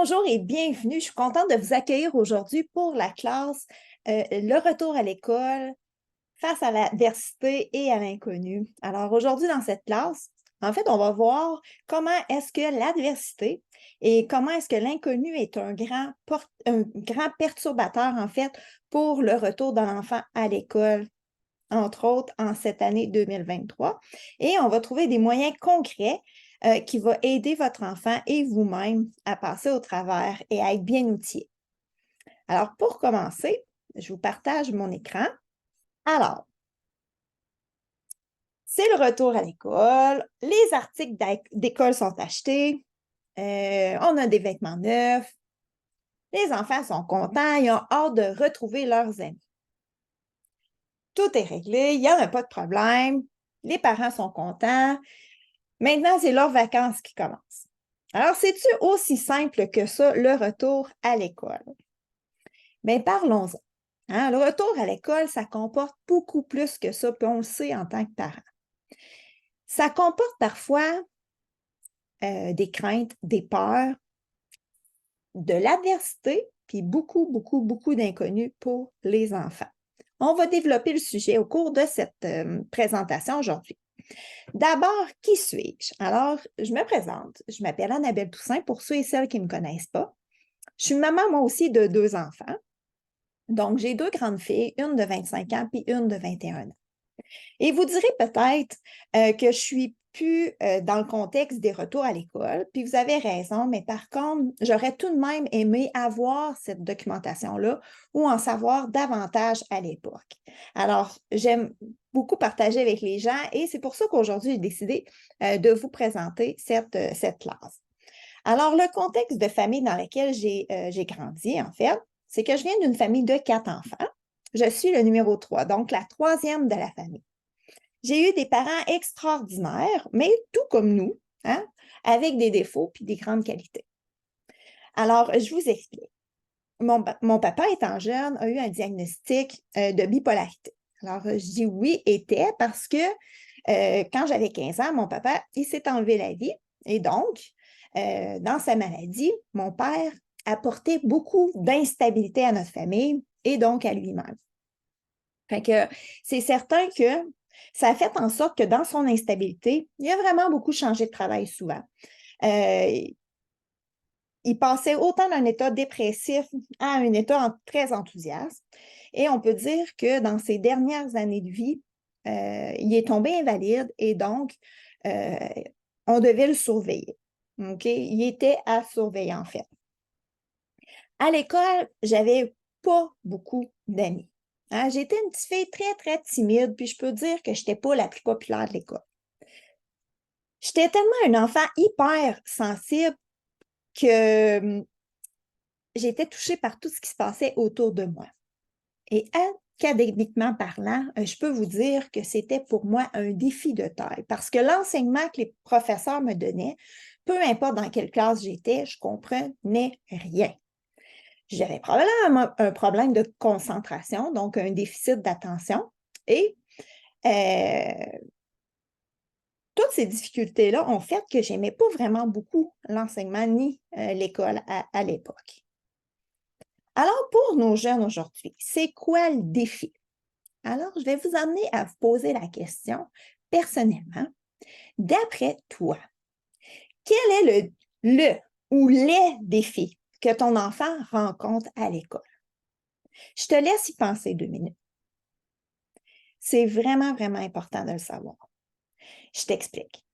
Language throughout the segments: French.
Bonjour et bienvenue. Je suis contente de vous accueillir aujourd'hui pour la classe Le retour à l'école face à l'adversité et à l'inconnu. Alors aujourd'hui dans cette classe, en fait, on va voir comment est-ce que l'adversité et comment est-ce que l'inconnu est un grand perturbateur en fait pour le retour de l'enfant à l'école, entre autres en cette année 2023. Et on va trouver des moyens concrets qui vont aider votre enfant et vous-même à passer au travers et à être bien outillés. Alors, pour commencer, je vous partage mon écran. Alors, c'est le retour à l'école. Les articles d'école sont achetés. On a des vêtements neufs. Les enfants sont contents. Ils ont hâte de retrouver leurs amis. Tout est réglé. Il n'y en a pas de problème. Les parents sont contents. Maintenant, c'est leurs vacances qui commencent. Alors, c'est-tu aussi simple que ça, le retour à l'école? Bien, parlons-en. Hein, le retour à l'école, ça comporte beaucoup plus que ça, puis on le sait en tant que parent. Ça comporte parfois des craintes, des peurs, de l'adversité, puis beaucoup, beaucoup, beaucoup d'inconnus pour les enfants. On va développer le sujet au cours de cette présentation aujourd'hui. D'abord, qui suis-je? Alors, je me présente. Je m'appelle Annabelle Toussaint, pour ceux et celles qui ne me connaissent pas. Je suis maman, moi aussi, de 2 enfants. Donc, j'ai 2 grandes filles, une de 25 ans puis une de 21 ans. Et vous direz peut-être que je suis plus dans le contexte des retours à l'école, puis vous avez raison, mais par contre, j'aurais tout de même aimé avoir cette documentation-là ou en savoir davantage à l'époque. Alors, j'aime beaucoup partager avec les gens et c'est pour ça qu'aujourd'hui, j'ai décidé de vous présenter cette classe. Alors, le contexte de famille dans lequel j'ai grandi, en fait, c'est que je viens d'une famille de 4 enfants. Je suis le numéro 3, donc la troisième de la famille. J'ai eu des parents extraordinaires, mais tout comme nous, hein, avec des défauts puis des grandes qualités. Alors, je vous explique. Mon papa, étant jeune, a eu un diagnostic de bipolarité. Alors, je dis oui, était, parce que quand j'avais 15 ans, mon papa, il s'est enlevé la vie. Et donc, dans sa maladie, mon père apportait beaucoup d'instabilité à notre famille et donc à lui-même. Fait que c'est certain que ça a fait en sorte que dans son instabilité, il a vraiment beaucoup changé de travail souvent. Il passait autant d'un état dépressif à un état très enthousiaste. Et on peut dire que dans ses dernières années de vie, il est tombé invalide et donc, on devait le surveiller. Okay? Il était à surveiller, en fait. À l'école, j'avais pas beaucoup d'amis. Hein? J'étais une petite fille très, très timide, puis je peux dire que je n'étais pas la plus populaire de l'école. J'étais tellement un enfant hyper sensible que j'étais touchée par tout ce qui se passait autour de moi. Et académiquement parlant, je peux vous dire que c'était pour moi un défi de taille parce que l'enseignement que les professeurs me donnaient, peu importe dans quelle classe j'étais, je ne comprenais rien. J'avais probablement un problème de concentration, donc un déficit d'attention. Et toutes ces difficultés-là ont fait que je n'aimais pas vraiment beaucoup l'enseignement ni l'école à l'époque. Alors, pour nos jeunes aujourd'hui, c'est quoi le défi? Alors, je vais vous amener à vous poser la question, personnellement, d'après toi, quel est le ou les défis que ton enfant rencontre à l'école? Je te laisse y penser 2 minutes. C'est vraiment, vraiment important de le savoir. Je t'explique.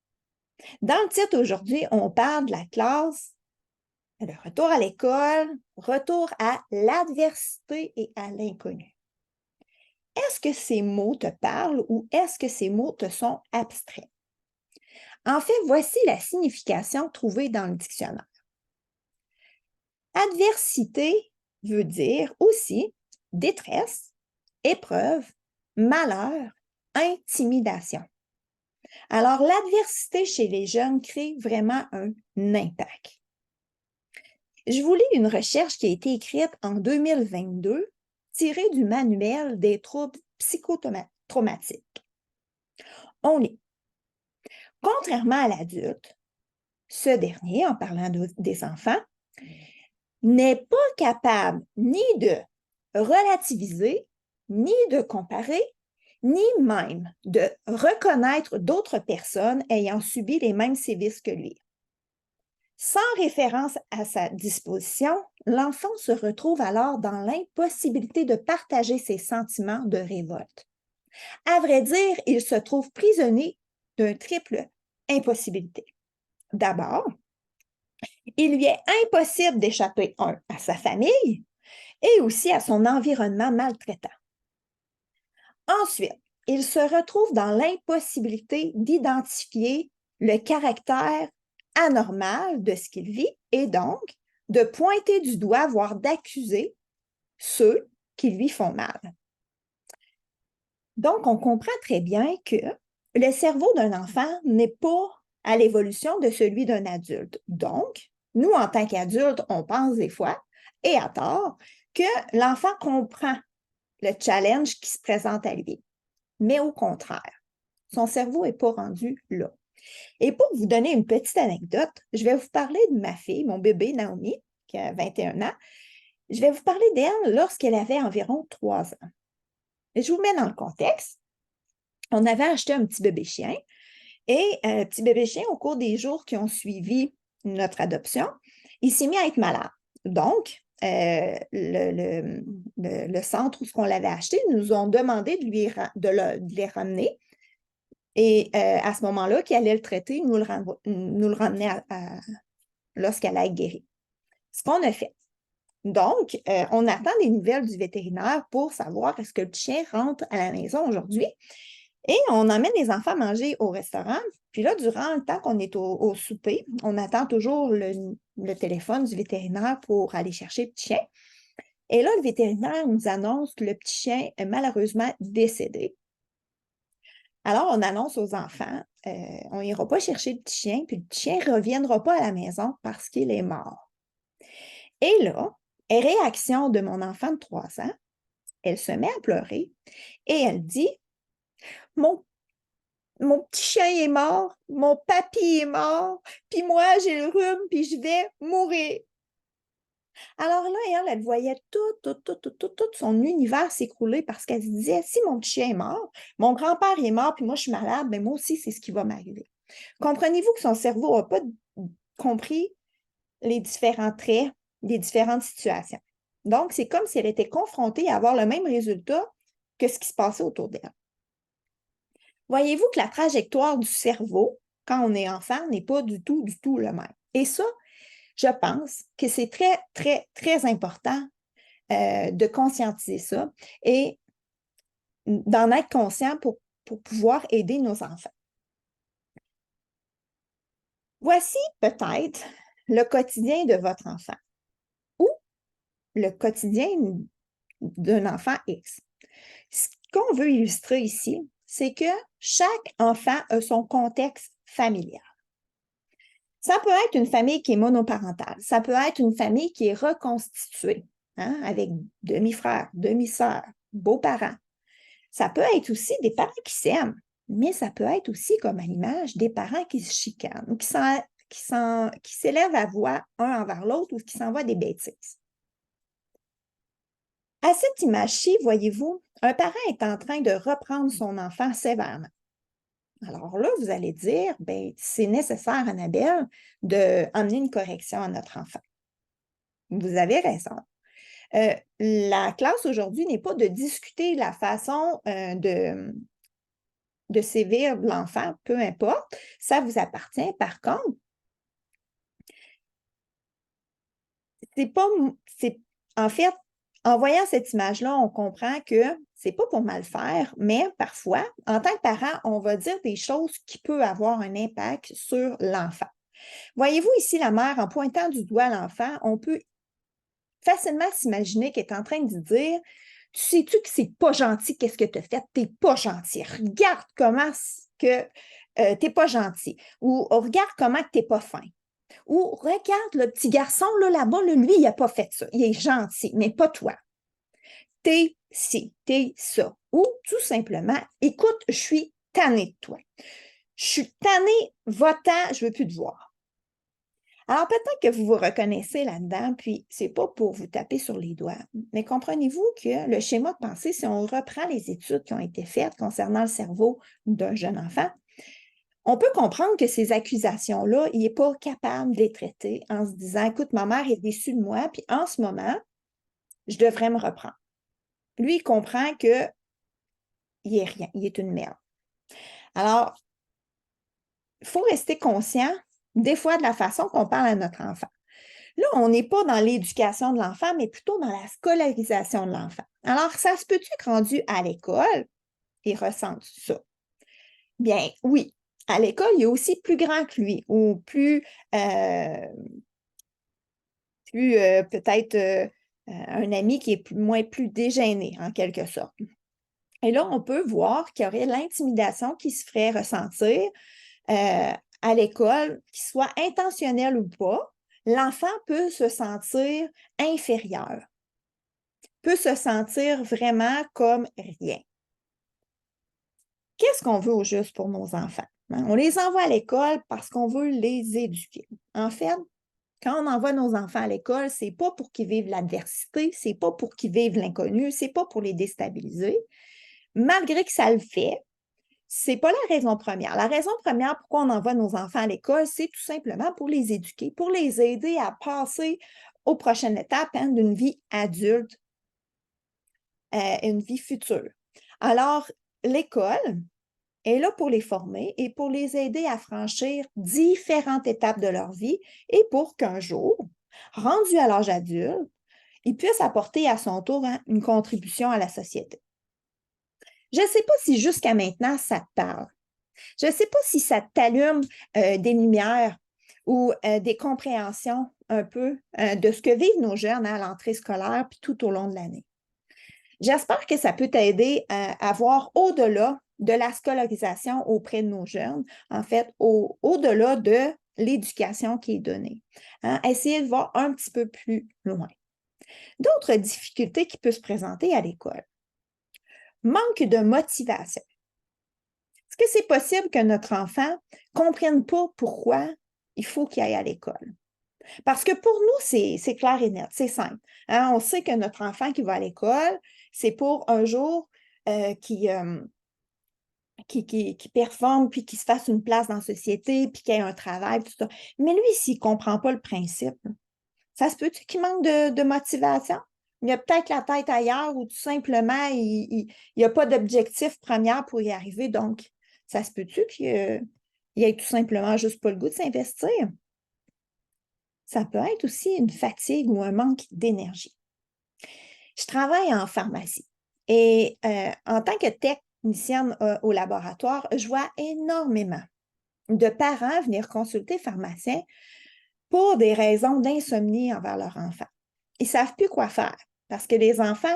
Dans le titre aujourd'hui, on parle de la classe, le retour à l'école, retour à l'adversité et à l'inconnu. Est-ce que ces mots te parlent ou est-ce que ces mots te sont abstraits? En fait, voici la signification trouvée dans le dictionnaire. Adversité veut dire aussi détresse, épreuve, malheur, intimidation. Alors, l'adversité chez les jeunes crée vraiment un impact. Je vous lis une recherche qui a été écrite en 2022, tirée du manuel des troubles psychotraumatiques. On lit. Contrairement à l'adulte, ce dernier, en parlant des enfants, n'est pas capable ni de relativiser, ni de comparer, ni même de reconnaître d'autres personnes ayant subi les mêmes sévices que lui. Sans référence à sa disposition, l'enfant se retrouve alors dans l'impossibilité de partager ses sentiments de révolte. À vrai dire, il se trouve prisonnier d'une triple impossibilité. D'abord, il lui est impossible d'échapper, à sa famille et aussi à son environnement maltraitant. Ensuite, il se retrouve dans l'impossibilité d'identifier le caractère anormal de ce qu'il vit et donc de pointer du doigt, voire d'accuser ceux qui lui font mal. Donc, on comprend très bien que le cerveau d'un enfant n'est pas à l'évolution de celui d'un adulte. Donc, nous, en tant qu'adultes, on pense des fois, et à tort, que l'enfant comprend le challenge qui se présente à lui. Mais au contraire, son cerveau n'est pas rendu là. Et pour vous donner une petite anecdote, je vais vous parler de ma fille, mon bébé Naomi, qui a 21 ans. Je vais vous parler d'elle lorsqu'elle avait environ 3 ans. Et je vous mets dans le contexte. On avait acheté un petit bébé chien et un petit bébé chien, au cours des jours qui ont suivi notre adoption, il s'est mis à être malade. Donc, le centre où on l'avait acheté nous ont demandé de les ramener. Et à ce moment-là, qui allait le traiter, nous le ramener lorsqu'elle a guéri. Ce qu'on a fait. Donc, on attend des nouvelles du vétérinaire pour savoir est-ce que le chien rentre à la maison aujourd'hui. Et on emmène les enfants manger au restaurant. Puis là, durant le temps qu'on est au souper, on attend toujours le téléphone du vétérinaire pour aller chercher le petit chien. Et là, le vétérinaire nous annonce que le petit chien est malheureusement décédé. Alors, on annonce aux enfants, on n'ira pas chercher le petit chien, puis le petit chien ne reviendra pas à la maison parce qu'il est mort. Et là, réaction de mon enfant de 3 ans, elle se met à pleurer et elle dit, mon petit chien est mort, mon papy est mort, puis moi, j'ai le rhume, puis je vais mourir. Alors là, elle voyait tout son univers s'écrouler parce qu'elle se disait, si mon petit chien est mort, mon grand-père est mort, puis moi, je suis malade, mais moi aussi, c'est ce qui va m'arriver. Comprenez-vous que son cerveau n'a pas compris les différents traits des différentes situations. Donc, c'est comme si elle était confrontée à avoir le même résultat que ce qui se passait autour d'elle. Voyez-vous que la trajectoire du cerveau, quand on est enfant, n'est pas du tout le même. Et ça, je pense que c'est très, très, très important de conscientiser ça et d'en être conscient pour pouvoir aider nos enfants. Voici peut-être le quotidien de votre enfant ou le quotidien d'un enfant X. Ce qu'on veut illustrer ici, c'est que chaque enfant a son contexte familial. Ça peut être une famille qui est monoparentale, ça peut être une famille qui est reconstituée, avec demi-frères, demi-sœurs, beaux-parents. Ça peut être aussi des parents qui s'aiment, mais ça peut être aussi, comme à l'image, des parents qui se chicanent, qui s'élèvent à voix un envers l'autre ou qui s'envoient des bêtises. À cette image-ci, voyez-vous, un parent est en train de reprendre son enfant sévèrement. Alors là, vous allez dire, ben, c'est nécessaire, Annabelle, d'amener une correction à notre enfant. Vous avez raison. La classe aujourd'hui n'est pas de discuter la façon de sévir l'enfant, peu importe, ça vous appartient. Par contre, en fait, en voyant cette image-là, on comprend que c'est pas pour mal faire, mais parfois, en tant que parent, on va dire des choses qui peuvent avoir un impact sur l'enfant. Voyez-vous ici la mère, en pointant du doigt l'enfant, on peut facilement s'imaginer qu'elle est en train de dire « Tu sais-tu que c'est pas gentil, qu'est-ce que tu as fait? T'es pas gentil. Regarde comment que t'es pas gentil. » Ou « Regarde comment t'es pas fin. » Ou « Regarde le petit garçon là-bas, lui, il n'a pas fait ça. Il est gentil, mais pas toi. T'es ci, t'es ça. » Ou tout simplement « Écoute, je suis tannée de toi. Je suis tannée, va-t'en, je ne veux plus te voir. » Alors, peut-être que vous vous reconnaissez là-dedans, puis c'est pas pour vous taper sur les doigts, mais comprenez-vous que le schéma de pensée, si on reprend les études qui ont été faites concernant le cerveau d'un jeune enfant, on peut comprendre que ces accusations-là, il n'est pas capable de les traiter en se disant, écoute, ma mère est déçue de moi, puis en ce moment, je devrais me reprendre. Lui, il comprend qu'il n'est rien, il est une merde. Alors, il faut rester conscient des fois de la façon qu'on parle à notre enfant. Là, on n'est pas dans l'éducation de l'enfant, mais plutôt dans la scolarisation de l'enfant. Alors, ça se peut-tu que rendu à l'école, il ressente ça? Bien, oui. À l'école, il est aussi plus grand que lui ou plus peut-être un ami qui est plus dégêné, en quelque sorte. Et là, on peut voir qu'il y aurait l'intimidation qui se ferait ressentir à l'école, qu'il soit intentionnel ou pas. L'enfant peut se sentir inférieur, peut se sentir vraiment comme rien. Qu'est-ce qu'on veut au juste pour nos enfants? On les envoie à l'école parce qu'on veut les éduquer. En fait, quand on envoie nos enfants à l'école, ce n'est pas pour qu'ils vivent l'adversité, ce n'est pas pour qu'ils vivent l'inconnu, ce n'est pas pour les déstabiliser. Malgré que ça le fait, ce n'est pas la raison première. La raison première pourquoi on envoie nos enfants à l'école, c'est tout simplement pour les éduquer, pour les aider à passer aux prochaines étapes d'une vie adulte, une vie future. Alors, l'école est là pour les former et pour les aider à franchir différentes étapes de leur vie et pour qu'un jour, rendus à l'âge adulte, ils puissent apporter à son tour une contribution à la société. Je ne sais pas si jusqu'à maintenant, ça te parle. Je ne sais pas si ça t'allume des lumières ou des compréhensions un peu de ce que vivent nos jeunes à l'entrée scolaire puis tout au long de l'année. J'espère que ça peut t'aider à voir au-delà de la scolarisation auprès de nos jeunes, en fait, au-delà de l'éducation qui est donnée. Essayer de voir un petit peu plus loin. D'autres difficultés qui peuvent se présenter à l'école. Manque de motivation. Est-ce que c'est possible que notre enfant ne comprenne pas pourquoi il faut qu'il aille à l'école? Parce que pour nous, c'est clair et net, c'est simple. On sait que notre enfant qui va à l'école, c'est pour un jour qui performe, puis qui se fasse une place dans la société, puis qu'il ait un travail, tout ça. Mais lui, s'il ne comprend pas le principe, ça se peut-tu qu'il manque de motivation? Il a peut-être la tête ailleurs ou tout simplement, il n'y a pas d'objectif premier pour y arriver. Donc, ça se peut-tu qu'il ait tout simplement juste pas le goût de s'investir? Ça peut être aussi une fatigue ou un manque d'énergie. Je travaille en pharmacie et en tant que technicienne au laboratoire, je vois énormément de parents venir consulter le pharmacien pour des raisons d'insomnie envers leur enfant. Ils ne savent plus quoi faire parce que les enfants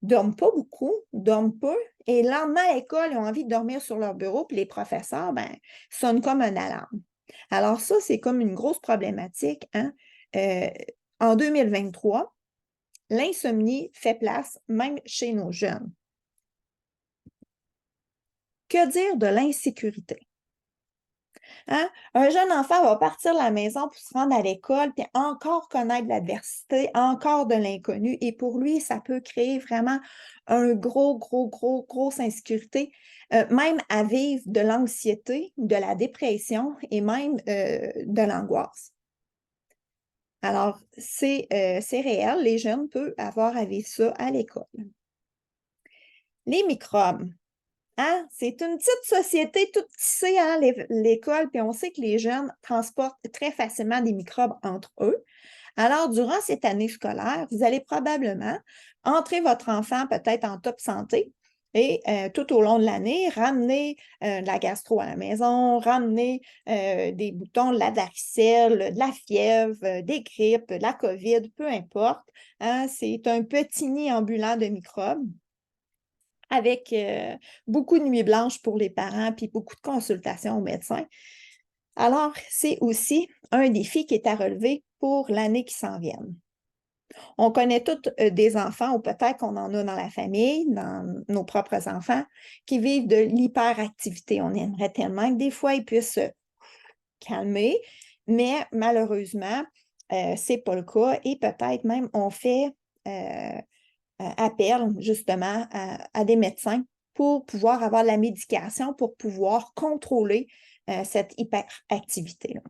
ne dorment pas beaucoup, dorment peu, et le lendemain à l'école, ils ont envie de dormir sur leur bureau, puis les professeurs, sonnent comme une alarme. Alors ça, c'est comme une grosse problématique. En 2023, l'insomnie fait place même chez nos jeunes. Que dire de l'insécurité? Un jeune enfant va partir de la maison pour se rendre à l'école, puis encore connaître l'adversité, encore de l'inconnu. Et pour lui, ça peut créer vraiment un grosse insécurité, même à vivre de l'anxiété, de la dépression et même de l'angoisse. Alors, c'est réel, les jeunes peuvent avoir à vivre ça à l'école. Les microbes. C'est une petite société toute tissée, l'école, puis on sait que les jeunes transportent très facilement des microbes entre eux. Alors, durant cette année scolaire, vous allez probablement entrer votre enfant peut-être en top santé et tout au long de l'année, ramener de la gastro à la maison, ramener des boutons, de la varicelle, de la fièvre, des grippes, de la COVID, peu importe. C'est un petit nid ambulant de microbes avec beaucoup de nuits blanches pour les parents, puis beaucoup de consultations aux médecins. Alors, c'est aussi un défi qui est à relever pour l'année qui s'en vient. On connaît tous des enfants, ou peut-être qu'on en a dans la famille, dans nos propres enfants, qui vivent de l'hyperactivité. On aimerait tellement que des fois, ils puissent se calmer, mais malheureusement, ce n'est pas le cas et peut-être même on fait appel justement à des médecins pour pouvoir avoir la médication, pour pouvoir contrôler cette hyperactivité-là.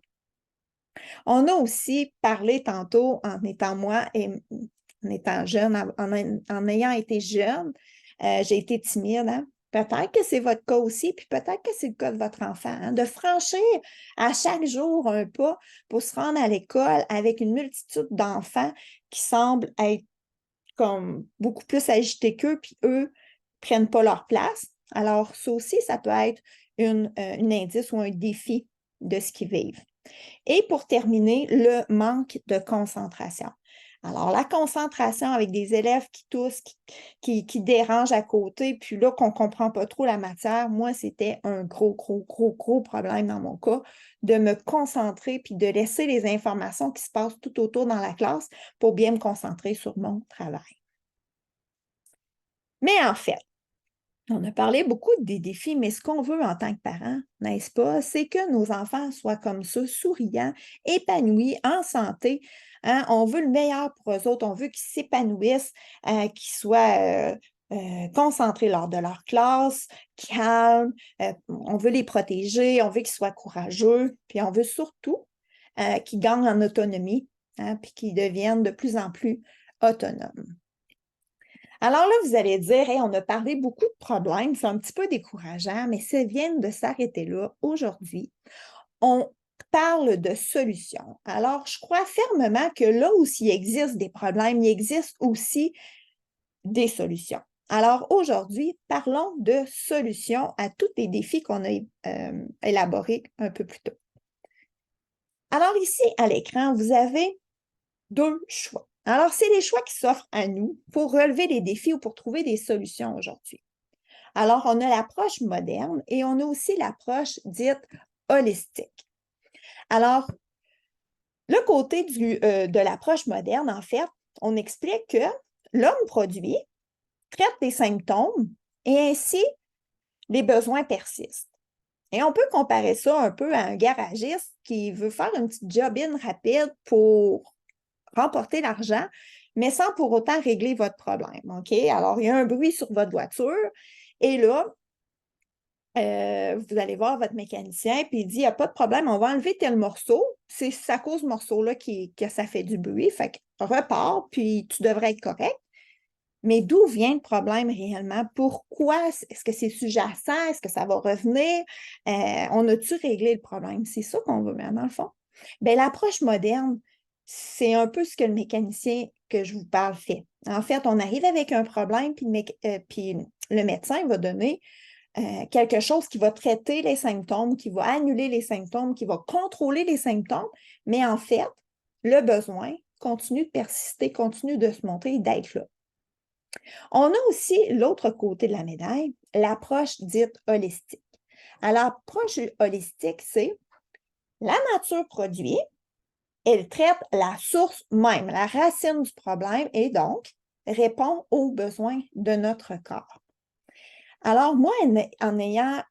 On a aussi parlé tantôt, en étant moi et en étant jeune, en ayant été jeune, j'ai été timide. Hein? Peut-être que c'est votre cas aussi, puis peut-être que c'est le cas de votre enfant, hein? De franchir à chaque jour un pas pour se rendre à l'école avec une multitude d'enfants qui semblent être comme beaucoup plus agités qu'eux, puis eux ne prennent pas leur place. Alors, ça aussi, ça peut être un indice ou un défi de ce qu'ils vivent. Et pour terminer, le manque de concentration. Alors, la concentration avec des élèves qui toussent, qui dérangent à côté, puis là, qu'on ne comprend pas trop la matière, moi, c'était un gros problème dans mon cas, de me concentrer puis de laisser les informations qui se passent tout autour dans la classe pour bien me concentrer sur mon travail. Mais en fait, on a parlé beaucoup des défis, mais ce qu'on veut en tant que parent, n'est-ce pas, c'est que nos enfants soient comme ça, souriants, épanouis, en santé. Hein? On veut le meilleur pour eux autres, on veut qu'ils s'épanouissent, qu'ils soient concentrés lors de leur classe, calmes, on veut les protéger, on veut qu'ils soient courageux, puis on veut surtout qu'ils gagnent en autonomie, hein, puis qu'ils deviennent de plus en plus autonomes. Alors là, vous allez dire, hey, on a parlé beaucoup de problèmes, c'est un petit peu décourageant, mais ça vient de s'arrêter là aujourd'hui. On parle de solutions. Alors, je crois fermement que là où il existe des problèmes, il existe aussi des solutions. Alors aujourd'hui, parlons de solutions à tous les défis qu'on a élaborés un peu plus tôt. Alors ici, à l'écran, vous avez deux choix. Alors, c'est les choix qui s'offrent à nous pour relever les défis ou pour trouver des solutions aujourd'hui. Alors, on a l'approche moderne et on a aussi l'approche dite holistique. Alors, le côté de l'approche moderne, en fait, on explique que l'homme produit, traite des symptômes et ainsi les besoins persistent. Et on peut comparer ça un peu à un garagiste qui veut faire une petite job-in rapide pour remporter l'argent, mais sans pour autant régler votre problème. OK? Alors, il y a un bruit sur votre voiture et là, vous allez voir votre mécanicien, puis il dit, il n'y a pas de problème, on va enlever tel morceau. C'est à cause de ce morceau-là que ça fait du bruit. Fait que repars, puis tu devrais être correct. Mais d'où vient le problème réellement? Pourquoi? Est-ce que c'est sous-jacent? Est-ce que ça va revenir? On a-tu réglé le problème? C'est ça qu'on veut, dans le fond. Bien, l'approche moderne, c'est un peu ce que le mécanicien que je vous parle fait. En fait, on arrive avec un problème, puis le médecin va donner quelque chose qui va traiter les symptômes, qui va annuler les symptômes, qui va contrôler les symptômes, mais en fait, le besoin continue de persister, continue de se montrer et d'être là. On a aussi l'autre côté de la médaille, l'approche dite holistique. Alors, l'approche holistique, c'est la nature produit, elle traite la source même, la racine du problème et donc répond aux besoins de notre corps. Alors, moi, en ayant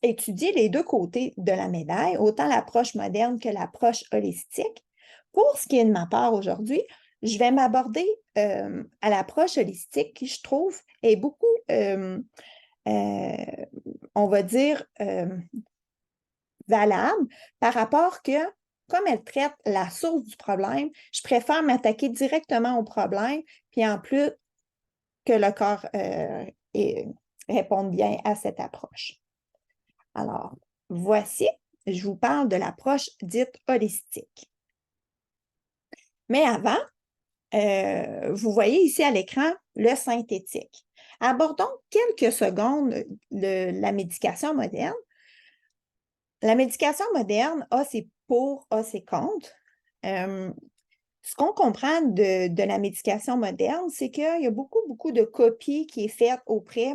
étudié les deux côtés de la médaille, autant l'approche moderne que l'approche holistique, pour ce qui est de ma part aujourd'hui, je vais m'aborder à l'approche holistique qui, je trouve, est beaucoup, on va dire, valable par rapport que, comme elle traite la source du problème, je préfère m'attaquer directement au problème, puis en plus que le corps réponde bien à cette approche. Alors, voici, je vous parle de l'approche dite holistique. Mais avant, vous voyez ici à l'écran le synthétique. Abordons quelques secondes la médication moderne. La médication moderne a ses pour, a ses contre. Ce qu'on comprend de la médication moderne, c'est qu'il y a beaucoup de copies qui est faite auprès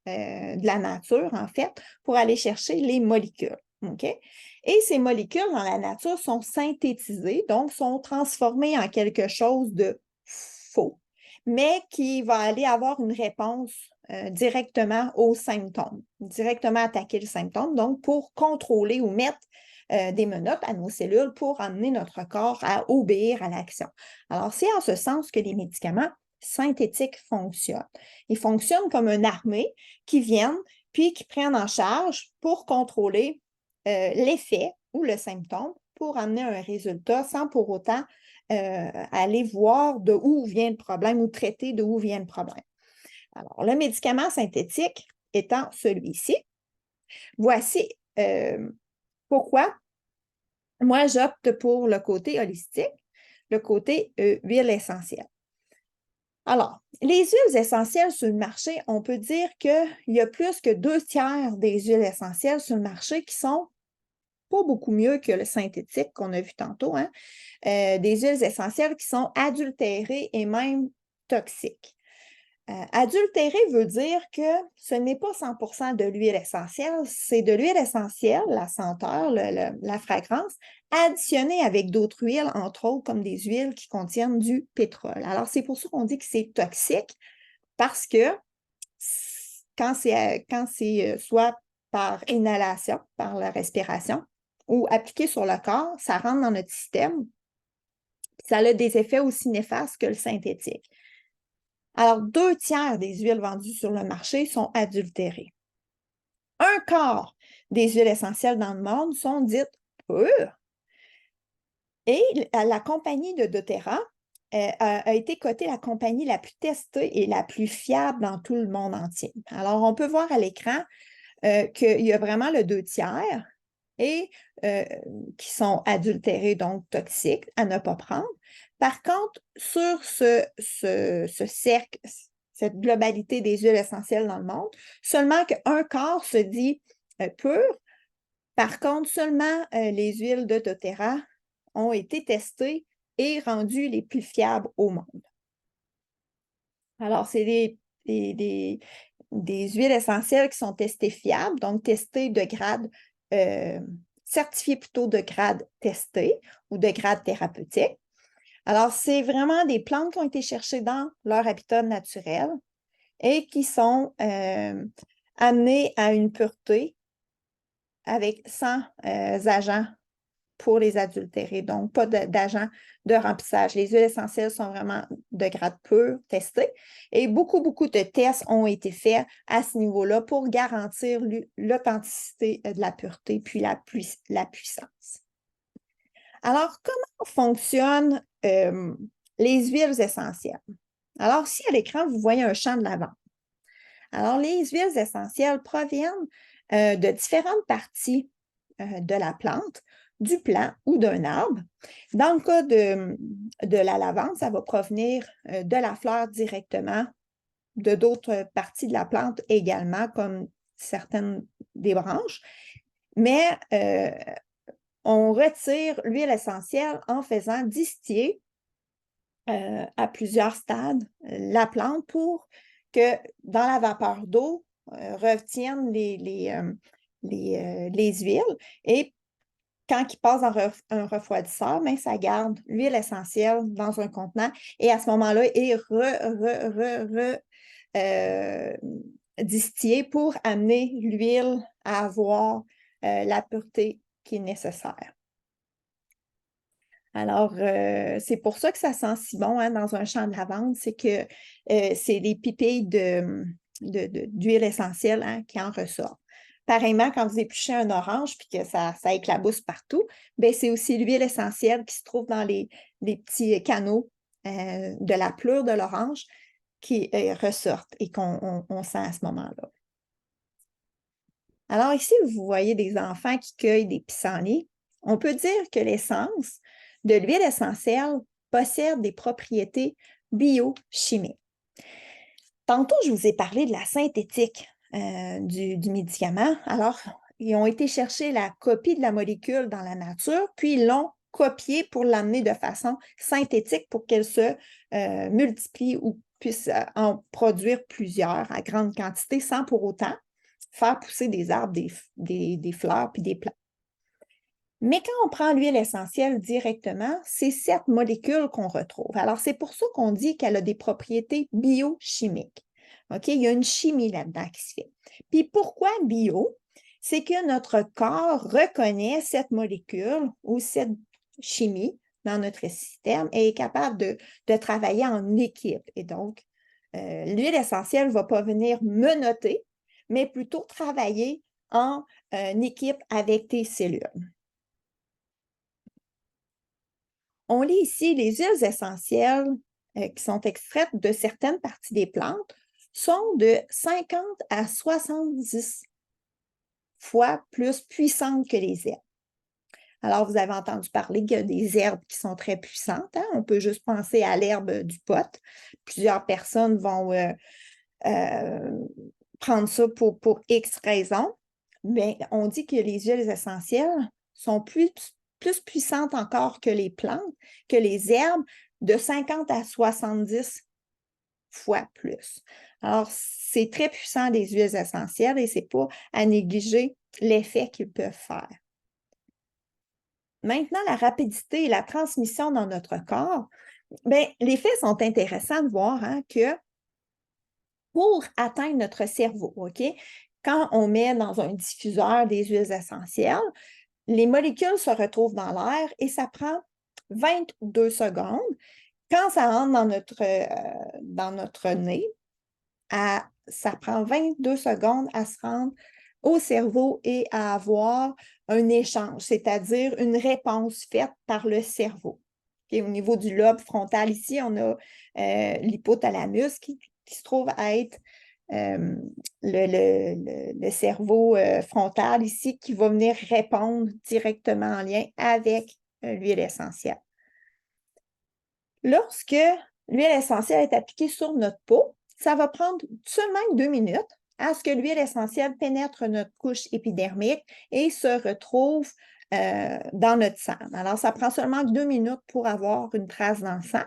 de la nature, en fait, pour aller chercher les molécules. OK? Et ces molécules dans la nature sont synthétisées, donc sont transformées en quelque chose de faux, mais qui va aller avoir une réponse directement aux symptômes, directement attaquer le symptôme, donc pour contrôler ou mettre des menottes à nos cellules pour amener notre corps à obéir à l'action. Alors, c'est en ce sens que les médicaments synthétiques fonctionnent. Ils fonctionnent comme une armée qui viennent puis qui prennent en charge pour contrôler l'effet ou le symptôme pour amener un résultat sans pour autant aller voir de où vient le problème ou traiter de où vient le problème. Alors, le médicament synthétique étant celui-ci, voici pourquoi moi j'opte pour le côté holistique, le côté huile essentielle. Alors, les huiles essentielles sur le marché, on peut dire qu'il y a plus que 2/3 des huiles essentielles sur le marché qui sont pas beaucoup mieux que le synthétique qu'on a vu tantôt, hein? Des huiles essentielles qui sont adultérées et même toxiques. Adultéré veut dire que ce n'est pas 100% de l'huile essentielle, c'est de l'huile essentielle, la senteur, la fragrance, additionnée avec d'autres huiles, entre autres comme des huiles qui contiennent du pétrole. Alors, c'est pour ça qu'on dit que c'est toxique, parce que quand c'est soit par inhalation, par la respiration, ou appliqué sur le corps, ça rentre dans notre système, ça a des effets aussi néfastes que le synthétique. Alors, 2/3 des huiles vendues sur le marché sont adultérées. 1/4 des huiles essentielles dans le monde sont dites pures. Et la compagnie de doTERRA a été cotée la compagnie la plus testée et la plus fiable dans tout le monde entier. Alors, on peut voir à l'écran qu'il y a vraiment le 2/3 et qui sont adultérés, donc toxiques, à ne pas prendre. Par contre, sur ce cercle, cette globalité des huiles essentielles dans le monde, seulement qu'1/4 se dit pur. Par contre, seulement les huiles de doTERRA ont été testées et rendues les plus fiables au monde. Alors, c'est des huiles essentielles qui sont testées fiables, donc testées de grade certifiées plutôt de grade testé ou de grade thérapeutique. Alors, c'est vraiment des plantes qui ont été cherchées dans leur habitat naturel et qui sont amenées à une pureté avec 100 agents pour les adultérer, donc pas d'agents de remplissage. Les huiles essentielles sont vraiment de grade pur, testées, et beaucoup de tests ont été faits à ce niveau-là pour garantir l'authenticité de la pureté puis la puissance. Alors, comment fonctionnent les huiles essentielles? Alors, ici, à l'écran, vous voyez un champ de lavande. Alors, les huiles essentielles proviennent de différentes parties de la plante, du plant ou d'un arbre. Dans le cas de la lavande, ça va provenir de la fleur directement, de d'autres parties de la plante également, comme certaines des branches. Mais on retire l'huile essentielle en faisant distiller à plusieurs stades la plante pour que dans la vapeur d'eau retiennent les huiles et quand il passe dans un refroidisseur, bien, ça garde l'huile essentielle dans un contenant et à ce moment-là, il est distillé pour amener l'huile à avoir la pureté qui est nécessaire. Alors, c'est pour ça que ça sent si bon hein, dans un champ de lavande, c'est que c'est des pipilles d'huile essentielle hein, qui en ressortent. Pareillement, quand vous épluchez un orange puis que ça éclabousse partout, bien, c'est aussi l'huile essentielle qui se trouve dans les petits canaux de la pleure de l'orange qui ressortent et qu'on sent à ce moment-là. Alors ici, vous voyez des enfants qui cueillent des pissenlits. On peut dire que l'essence de l'huile essentielle possède des propriétés biochimiques. Tantôt, je vous ai parlé de la synthétique du médicament. Alors, ils ont été chercher la copie de la molécule dans la nature, puis ils l'ont copiée pour l'amener de façon synthétique pour qu'elle se multiplie ou puisse en produire plusieurs à grande quantité sans pour autant faire pousser des arbres, des fleurs puis des plantes. Mais quand on prend l'huile essentielle directement, c'est cette molécule qu'on retrouve. Alors, c'est pour ça qu'on dit qu'elle a des propriétés biochimiques. OK? Il y a une chimie là-dedans qui se fait. Puis pourquoi bio? c'est que notre corps reconnaît cette molécule ou cette chimie dans notre système et est capable de travailler en équipe. Et donc, l'huile essentielle ne va pas venir menotter, mais plutôt travailler en équipe avec tes cellules. On lit ici les huiles essentielles qui sont extraites de certaines parties des plantes sont de 50 à 70 fois plus puissantes que les herbes. Alors, vous avez entendu parler qu'il y a des herbes qui sont très puissantes. Hein? On peut juste penser à l'herbe du pot. Plusieurs personnes vont prendre ça pour X raisons. Mais on dit que les huiles essentielles sont plus puissantes encore que les plantes, que les herbes, de 50 à 70 fois plus. Alors, c'est très puissant, les huiles essentielles, et ce n'est pas à négliger l'effet qu'ils peuvent faire. Maintenant, la rapidité et la transmission dans notre corps, bien, les faits sont intéressants de voir hein, que pour atteindre notre cerveau, OK, quand on met dans un diffuseur des huiles essentielles, les molécules se retrouvent dans l'air et ça prend 22 secondes. Quand ça rentre dans notre nez, ça prend 22 secondes à se rendre au cerveau et à avoir un échange, c'est-à-dire une réponse faite par le cerveau. Okay, au niveau du lobe frontal, ici, on a l'hypothalamus qui se trouve à être le cerveau frontal ici qui va venir répondre directement en lien avec l'huile essentielle. Lorsque l'huile essentielle est appliquée sur notre peau, ça va prendre seulement 2 minutes à ce que l'huile essentielle pénètre notre couche épidermique et se retrouve dans notre sang. Alors, ça prend seulement 2 minutes pour avoir une trace dans le sang.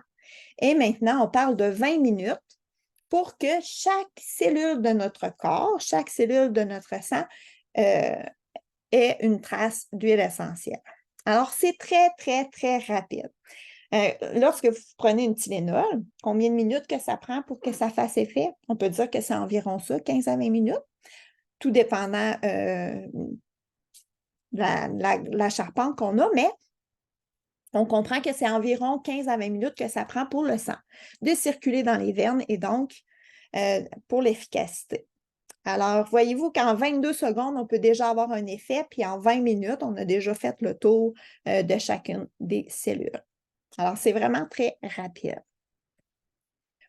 Et maintenant, on parle de 20 minutes pour que chaque cellule de notre corps, chaque cellule de notre sang ait une trace d'huile essentielle. Alors, c'est très, très, très rapide. Lorsque vous prenez une Tylenol, combien de minutes que ça prend pour que ça fasse effet? On peut dire que c'est environ ça, 15 à 20 minutes, tout dépendant la charpente qu'on a, mais on comprend que c'est environ 15 à 20 minutes que ça prend pour le sang de circuler dans les veines et donc pour l'efficacité. Alors, voyez-vous qu'en 22 secondes, on peut déjà avoir un effet, puis en 20 minutes, on a déjà fait le tour de chacune des cellules. Alors, c'est vraiment très rapide.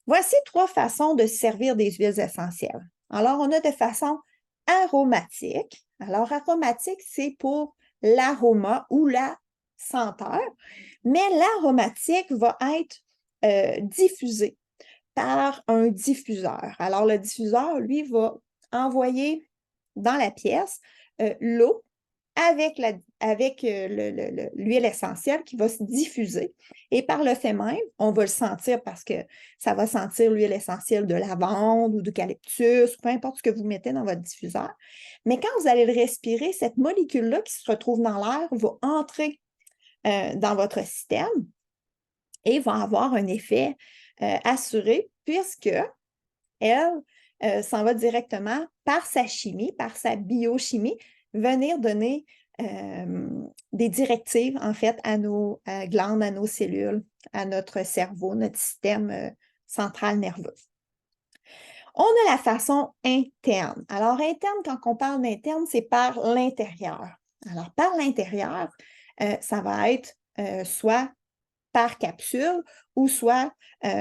Voici 3 façons de servir des huiles essentielles. Alors, on a de façon aromatique. Alors, aromatique, c'est pour l'aroma ou la senteur, mais l'aromatique va être diffusé par un diffuseur. Alors, le diffuseur, lui, va envoyer dans la pièce l'eau avec l'huile essentielle qui va se diffuser. Et par le fait même, on va le sentir parce que ça va sentir l'huile essentielle de lavande ou d'eucalyptus, peu importe ce que vous mettez dans votre diffuseur. Mais quand vous allez le respirer, cette molécule-là qui se retrouve dans l'air va entrer dans votre système et va avoir un effet assuré puisque elle s'en va directement par sa chimie, par sa biochimie, venir donner des directives, en fait, à nos glandes, à nos cellules, à notre cerveau, notre système central nerveux. On a la façon interne. Alors, interne, quand on parle d'interne, c'est par l'intérieur. Alors, par l'intérieur, ça va être soit par capsule ou soit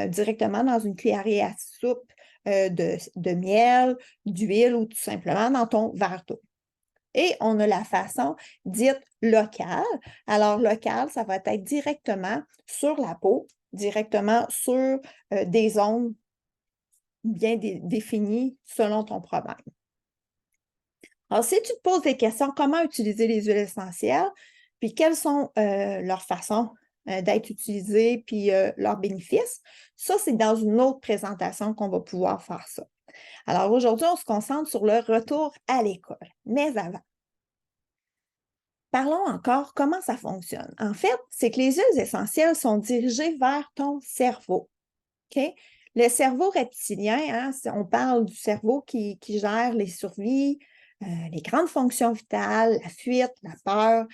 directement dans une cuillerée à soupe de miel, d'huile ou tout simplement dans ton verre d'eau. Et on a la façon dite locale. Alors, locale, ça va être directement sur la peau, directement sur des zones bien définies selon ton problème. Alors, si tu te poses des questions, comment utiliser les huiles essentielles, puis quelles sont leurs façons d'être utilisées, puis leurs bénéfices, ça, c'est dans une autre présentation qu'on va pouvoir faire ça. Alors, aujourd'hui, on se concentre sur le retour à l'école. Mais avant, parlons encore comment ça fonctionne. En fait, c'est que les huiles essentielles sont dirigées vers ton cerveau. Okay? Le cerveau reptilien, hein, on parle du cerveau qui gère les survies, les grandes fonctions vitales, la fuite, la peur.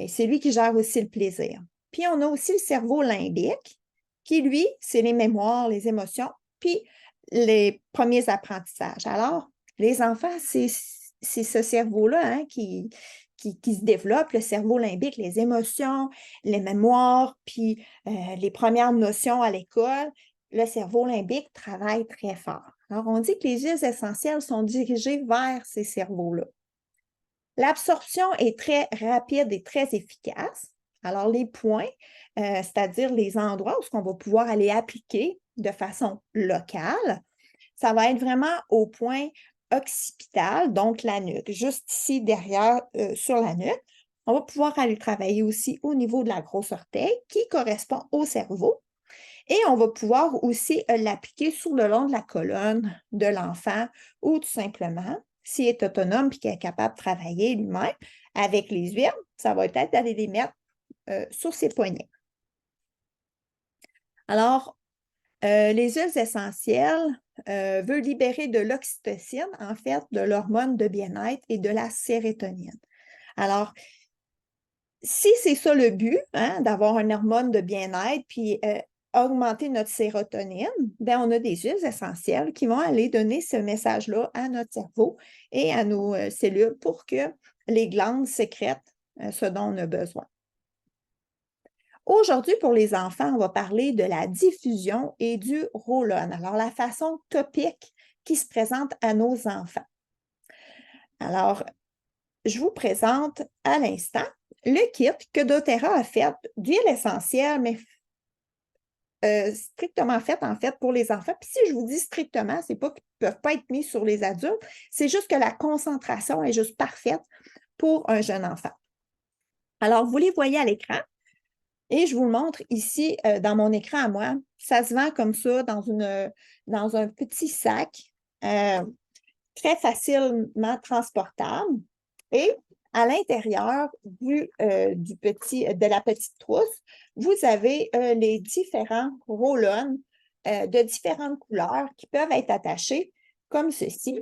C'est lui qui gère aussi le plaisir. Puis, on a aussi le cerveau limbique, qui, lui, c'est les mémoires, les émotions, puis les premiers apprentissages. Alors, les enfants, c'est ce cerveau-là hein, qui se développe, le cerveau limbique, les émotions, les mémoires, puis les premières notions à l'école. Le cerveau limbique travaille très fort. Alors, on dit que les huiles essentielles sont dirigées vers ces cerveaux-là. L'absorption est très rapide et très efficace. Alors, les points, c'est-à-dire les endroits où on va pouvoir aller appliquer de façon locale, ça va être vraiment au point occipital, donc la nuque, juste ici derrière sur la nuque. On va pouvoir aller travailler aussi au niveau de la grosse orteil qui correspond au cerveau. Et on va pouvoir aussi l'appliquer sur le long de la colonne de l'enfant ou tout simplement, s'il est autonome et qu'il est capable de travailler lui-même avec les huiles, ça va être d'aller les mettre sur ses poignets. Alors, les huiles essentielles veulent libérer de l'oxytocine, en fait, de l'hormone de bien-être et de la sérotonine. Alors, si c'est ça le but, hein, d'avoir une hormone de bien-être, puis augmenter notre sérotonine, bien, on a des huiles essentielles qui vont aller donner ce message-là à notre cerveau et à nos cellules pour que les glandes sécrètent ce dont on a besoin. Aujourd'hui, pour les enfants, on va parler de la diffusion et du roll-on. Alors, la façon topique qui se présente à nos enfants. Alors, je vous présente à l'instant le kit que doTERRA a fait d'huile essentielle, mais strictement faite, en fait, pour les enfants. Puis si je vous dis strictement, c'est pas qu'ils ne peuvent pas être mis sur les adultes, c'est juste que la concentration est juste parfaite pour un jeune enfant. Alors, vous les voyez à l'écran. Et je vous le montre ici dans mon écran à moi. Ça se vend comme ça dans un petit sac très facilement transportable. Et à l'intérieur de la petite trousse, vous avez les différents roll-on de différentes couleurs qui peuvent être attachés comme ceci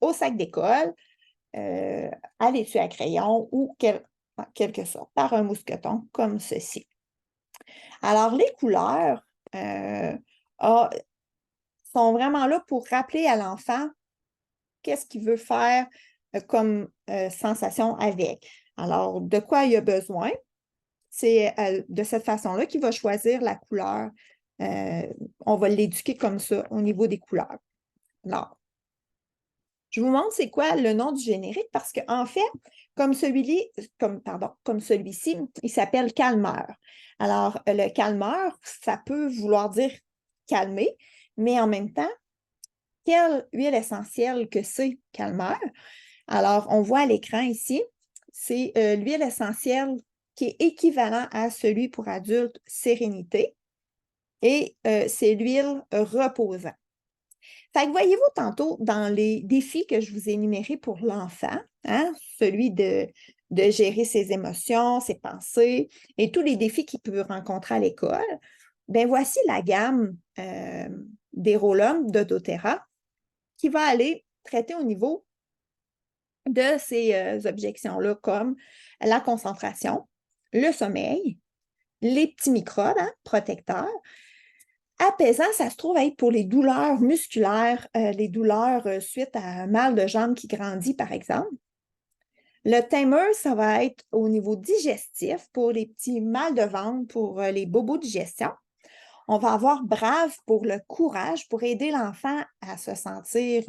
au sac d'école, à l'étui à crayon ou en quelque sorte par un mousqueton comme ceci. Alors, les couleurs sont vraiment là pour rappeler à l'enfant qu'est-ce qu'il veut faire comme sensation avec. Alors, de quoi il a besoin? C'est de cette façon-là qu'il va choisir la couleur. On va l'éduquer comme ça au niveau des couleurs. Alors, je vous montre c'est quoi le nom du générique parce qu'en fait, comme celui-ci, il s'appelle calmeur. Alors, le calmeur, ça peut vouloir dire calmer, mais en même temps, quelle huile essentielle que c'est calmeur? Alors, on voit à l'écran ici, c'est l'huile essentielle qui est équivalent à celui pour adultes sérénité et c'est l'huile reposant. Fait que voyez-vous tantôt dans les défis que je vous ai énumérés pour l'enfant, hein, celui de gérer ses émotions, ses pensées et tous les défis qu'il peut rencontrer à l'école, bien voici la gamme des roll-on de doTERRA qui va aller traiter au niveau de ces objections-là comme la concentration, le sommeil, les petits microbes protecteurs. Apaisant, ça se trouve être pour les douleurs musculaires, les douleurs suite à un mal de jambe qui grandit, par exemple. Le timer, ça va être au niveau digestif pour les petits mal de ventre, pour les bobos de digestion. On va avoir brave pour le courage, pour aider l'enfant à se sentir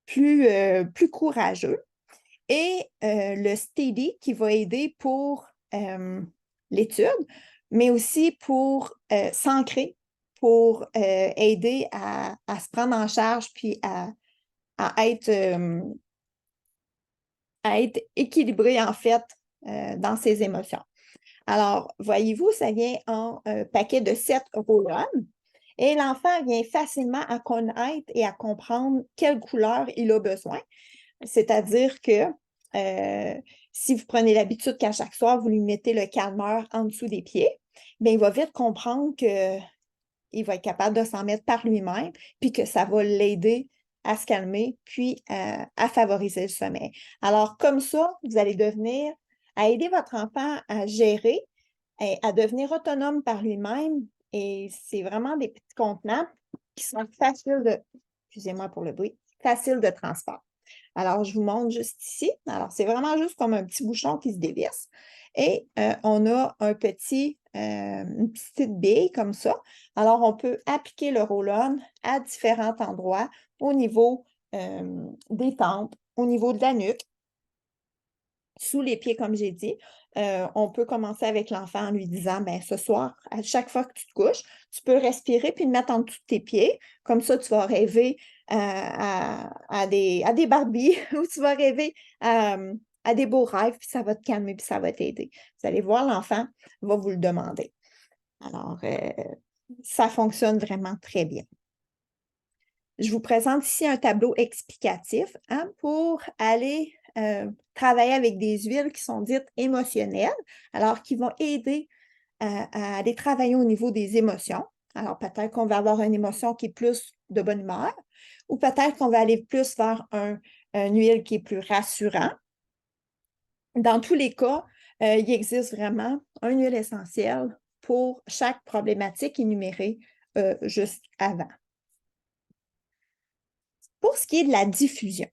plus courageux. Et le steady qui va aider pour l'étude, mais aussi pour s'ancrer, pour aider à se prendre en charge puis à être équilibré en fait dans ses émotions. Alors, voyez-vous, ça vient en paquet de 7 roll-on et l'enfant vient facilement à connaître et à comprendre quelle couleur il a besoin. C'est-à-dire que si vous prenez l'habitude qu'à chaque soir, vous lui mettez le calmeur en dessous des pieds, bien, il va vite comprendre qu'il va être capable de s'en mettre par lui-même, puis que ça va l'aider à se calmer, puis à favoriser le sommeil. Alors, comme ça, vous allez devenir à aider votre enfant à gérer, et à devenir autonome par lui-même. Et c'est vraiment des petits contenants qui sont faciles de, excusez-moi pour le bruit, faciles de transport. Alors, je vous montre juste ici. Alors, c'est vraiment juste comme un petit bouchon qui se dévisse. Et on a une petite bille comme ça. Alors, on peut appliquer le roll-on à différents endroits au niveau des tempes, au niveau de la nuque, sous les pieds, comme j'ai dit. On peut commencer avec l'enfant en lui disant, ben, ce soir, à chaque fois que tu te couches, tu peux respirer puis le mettre en dessous de tes pieds. Comme ça, tu vas rêver à des Barbies ou tu vas rêver à des beaux rêves, puis ça va te calmer, puis ça va t'aider. Vous allez voir, l'enfant va vous le demander. Alors, ça fonctionne vraiment très bien. Je vous présente ici un tableau explicatif pour aller travailler avec des huiles qui sont dites émotionnelles, alors qui vont aider à aller travailler au niveau des émotions. Alors, peut-être qu'on va avoir une émotion qui est plus de bonne humeur, ou peut-être qu'on va aller plus vers une huile qui est plus rassurant. Dans tous les cas, il existe vraiment une huile essentielle pour chaque problématique énumérée juste avant. Pour ce qui est de la diffusion,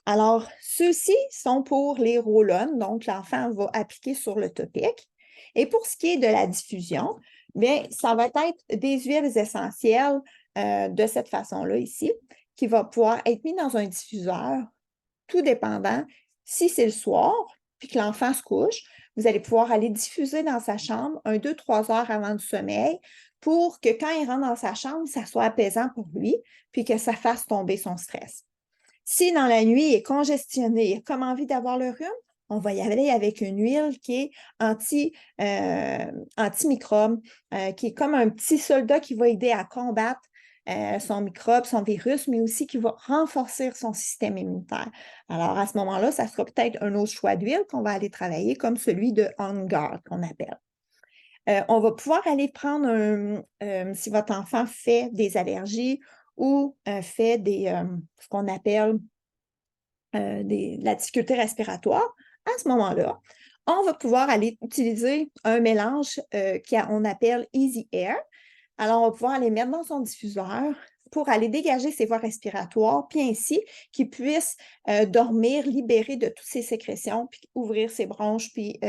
alors ceux-ci sont pour les roll-on, donc l'enfant va appliquer sur le topic. Et pour ce qui est de la diffusion, bien, ça va être des huiles essentielles de cette façon-là ici, qui va pouvoir être mis dans un diffuseur, tout dépendant. Si c'est le soir, puis que l'enfant se couche, vous allez pouvoir aller diffuser dans sa chambre 2-3 heures avant le sommeil pour que quand il rentre dans sa chambre, ça soit apaisant pour lui, puis que ça fasse tomber son stress. Si dans la nuit, il est congestionné, il a comme envie d'avoir le rhume, on va y aller avec une huile qui est antimicrobe, qui est comme un petit soldat qui va aider à combattre son microbe, son virus, mais aussi qui va renforcer son système immunitaire. Alors, à ce moment-là, ça sera peut-être un autre choix d'huile qu'on va aller travailler, comme celui de On Guard qu'on appelle. On va pouvoir aller prendre si votre enfant fait des allergies ou fait ce qu'on appelle la difficulté respiratoire, à ce moment-là, on va pouvoir aller utiliser un mélange qu'on appelle Easy Air. Alors, on va pouvoir les mettre dans son diffuseur pour aller dégager ses voies respiratoires, puis ainsi qu'il puisse dormir libéré de toutes ses sécrétions, puis ouvrir ses bronches, puis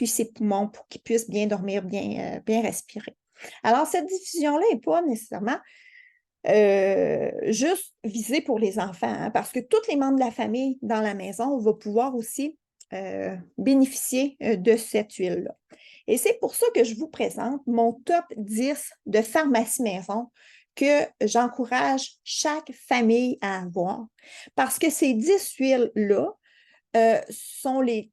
ses poumons pour qu'il puisse bien dormir, bien respirer. Alors, cette diffusion-là n'est pas nécessairement juste visée pour les enfants, parce que tous les membres de la famille dans la maison vont pouvoir aussi bénéficier de cette huile-là. Et c'est pour ça que je vous présente mon top 10 de pharmacie maison que j'encourage chaque famille à avoir. Parce que ces 10 huiles-là sont les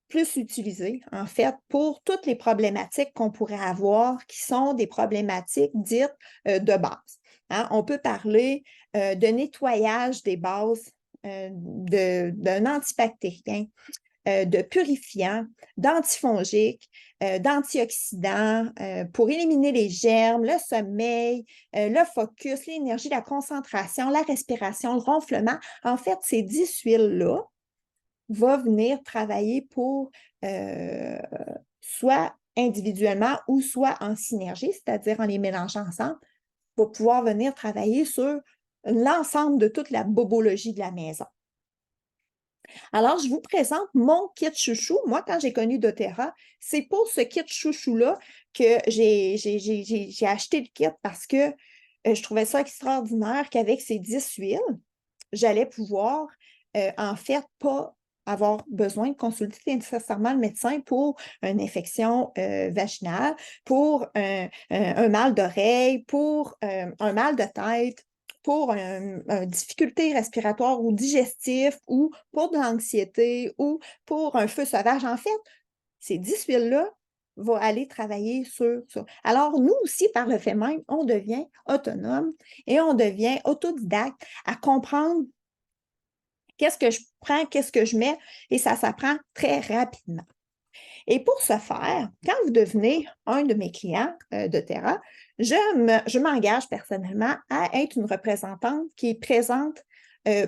plus utilisées, en fait, pour toutes les problématiques qu'on pourrait avoir, qui sont des problématiques dites de base. Hein? On peut parler de nettoyage des bases d'un antibactérien, de purifiants, d'antifongiques, d'antioxydants pour éliminer les germes, le sommeil, le focus, l'énergie, la concentration, la respiration, le ronflement. En fait, ces 10 huiles-là vont venir travailler pour soit individuellement ou soit en synergie, c'est-à-dire en les mélangeant ensemble, pour pouvoir venir travailler sur l'ensemble de toute la bobologie de la maison. Alors, je vous présente mon kit chouchou. Moi, quand j'ai connu doTERRA, c'est pour ce kit chouchou-là que j'ai acheté le kit parce que je trouvais ça extraordinaire qu'avec ces 10 huiles, j'allais pouvoir, en fait, pas avoir besoin de consulter nécessairement le médecin pour une infection vaginale, pour un mal d'oreille, pour un mal de tête, pour une difficulté respiratoire ou digestif, ou pour de l'anxiété, ou pour un feu sauvage. En fait, ces 10 huiles-là vont aller travailler sur ça. Alors, nous aussi, par le fait même, on devient autonome et on devient autodidacte à comprendre qu'est-ce que je prends, qu'est-ce que je mets, et ça s'apprend très rapidement. Et pour ce faire, quand vous devenez un de mes clients doTERRA, je m'engage personnellement à être une représentante qui est présente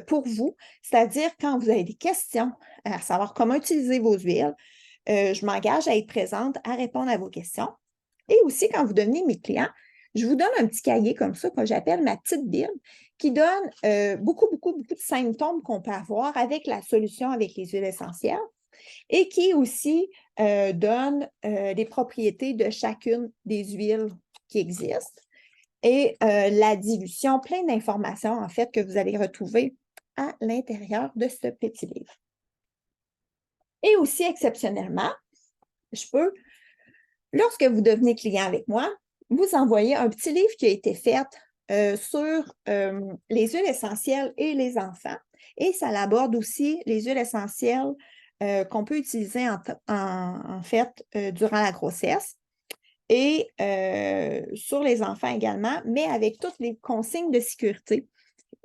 pour vous, c'est-à-dire quand vous avez des questions à savoir comment utiliser vos huiles, je m'engage à être présente, à répondre à vos questions. Et aussi, quand vous devenez mes clients, je vous donne un petit cahier comme ça que j'appelle ma petite Bible qui donne beaucoup de symptômes qu'on peut avoir avec la solution avec les huiles essentielles et qui aussi donne les propriétés de chacune des huiles qui existent et la dilution, plein d'informations en fait que vous allez retrouver à l'intérieur de ce petit livre. Et aussi, exceptionnellement, je peux, lorsque vous devenez client avec moi, vous envoyer un petit livre qui a été fait sur les huiles essentielles et les enfants. Et ça aborde aussi les huiles essentielles qu'on peut utiliser en fait durant la grossesse et sur les enfants également, mais avec toutes les consignes de sécurité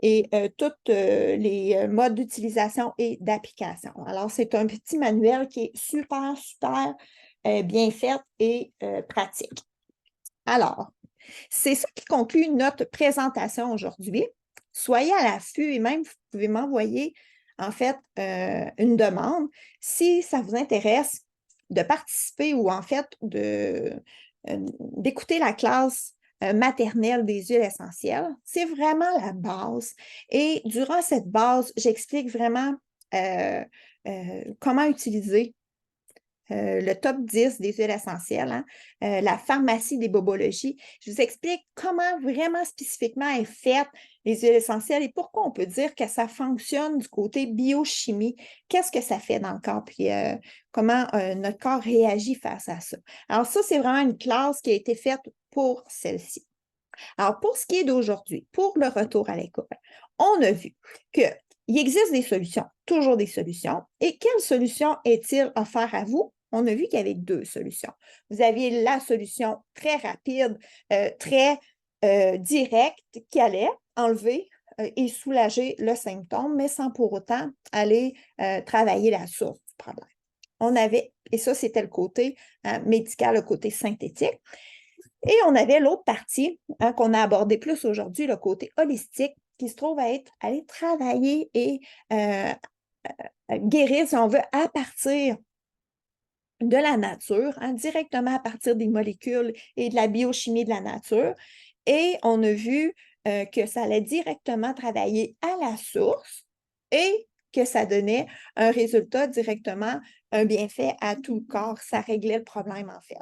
et tous les modes d'utilisation et d'application. Alors, c'est un petit manuel qui est super bien fait et pratique. Alors, c'est ça qui conclut notre présentation aujourd'hui. Soyez à l'affût et même vous pouvez m'envoyer en fait une demande si ça vous intéresse de participer ou en fait d'écouter la classe maternelle des huiles essentielles. C'est vraiment la base. Et durant cette base, j'explique vraiment comment utiliser le top 10 des huiles essentielles, hein, la pharmacie des bobologies. Je vous explique comment vraiment spécifiquement est faite les huiles essentielles et pourquoi on peut dire que ça fonctionne du côté biochimie. Qu'est-ce que ça fait dans le corps, puis comment notre corps réagit face à ça. Alors ça, c'est vraiment une classe qui a été faite pour celle-ci. Alors, pour ce qui est d'aujourd'hui, pour le retour à l'école, on a vu qu'il existe des solutions, toujours des solutions. Et quelle solution est-il offert à vous? On a vu qu'il y avait deux solutions. Vous aviez la solution très rapide, très directe, qui allait enlever et soulager le symptôme, mais sans pour autant aller travailler la source du problème. On avait, et ça, c'était le côté médical, le côté synthétique. Et on avait l'autre partie hein, qu'on a abordé plus aujourd'hui, le côté holistique, qui se trouve à être aller travailler et guérir, si on veut, à partir de la nature, hein, directement à partir des molécules et de la biochimie de la nature. Et on a vu que ça allait directement travailler à la source et que ça donnait un résultat directement, un bienfait à tout le corps. Ça réglait le problème, en fait.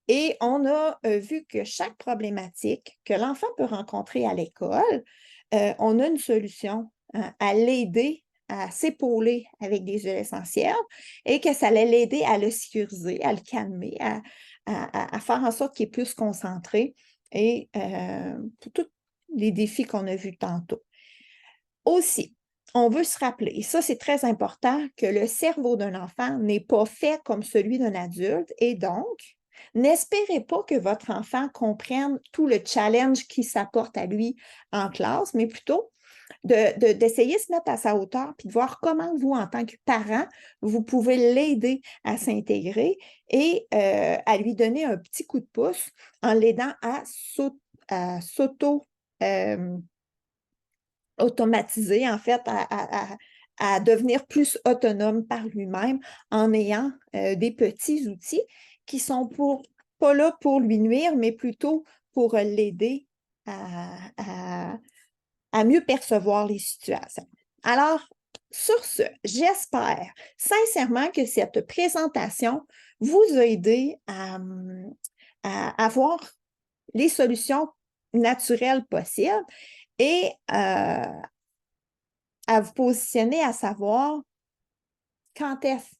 Et on a vu que chaque problématique que l'enfant peut rencontrer à l'école, on a une solution hein, à l'aider à s'épauler avec des huiles essentielles et que ça allait l'aider à le sécuriser, à le calmer, à faire en sorte qu'il est plus concentré et pour tous les défis qu'on a vus tantôt. Aussi, on veut se rappeler, et ça c'est très important, que le cerveau d'un enfant n'est pas fait comme celui d'un adulte et donc, n'espérez pas que votre enfant comprenne tout le challenge qui s'apporte à lui en classe, mais plutôt d'essayer de se mettre à sa hauteur puis de voir comment vous, en tant que parent, vous pouvez l'aider à s'intégrer et à lui donner un petit coup de pouce en l'aidant à automatiser, en fait, à devenir plus autonome par lui-même en ayant des petits outils qui sont pas là pour lui nuire, mais plutôt pour l'aider à mieux percevoir les situations. Alors, sur ce, j'espère sincèrement que cette présentation vous a aidé à avoir les solutions naturelles possibles et à vous positionner à savoir quand est-ce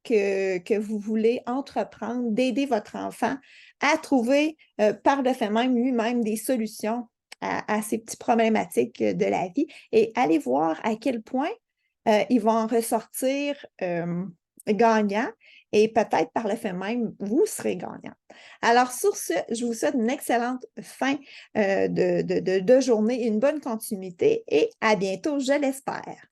que vous voulez entreprendre d'aider votre enfant à trouver par le fait même lui-même des solutions à ces petites problématiques de la vie et allez voir à quel point ils vont en ressortir gagnants et peut-être par le fait même, vous serez gagnant. Alors sur ce, je vous souhaite une excellente fin de journée, une bonne continuité et à bientôt, je l'espère.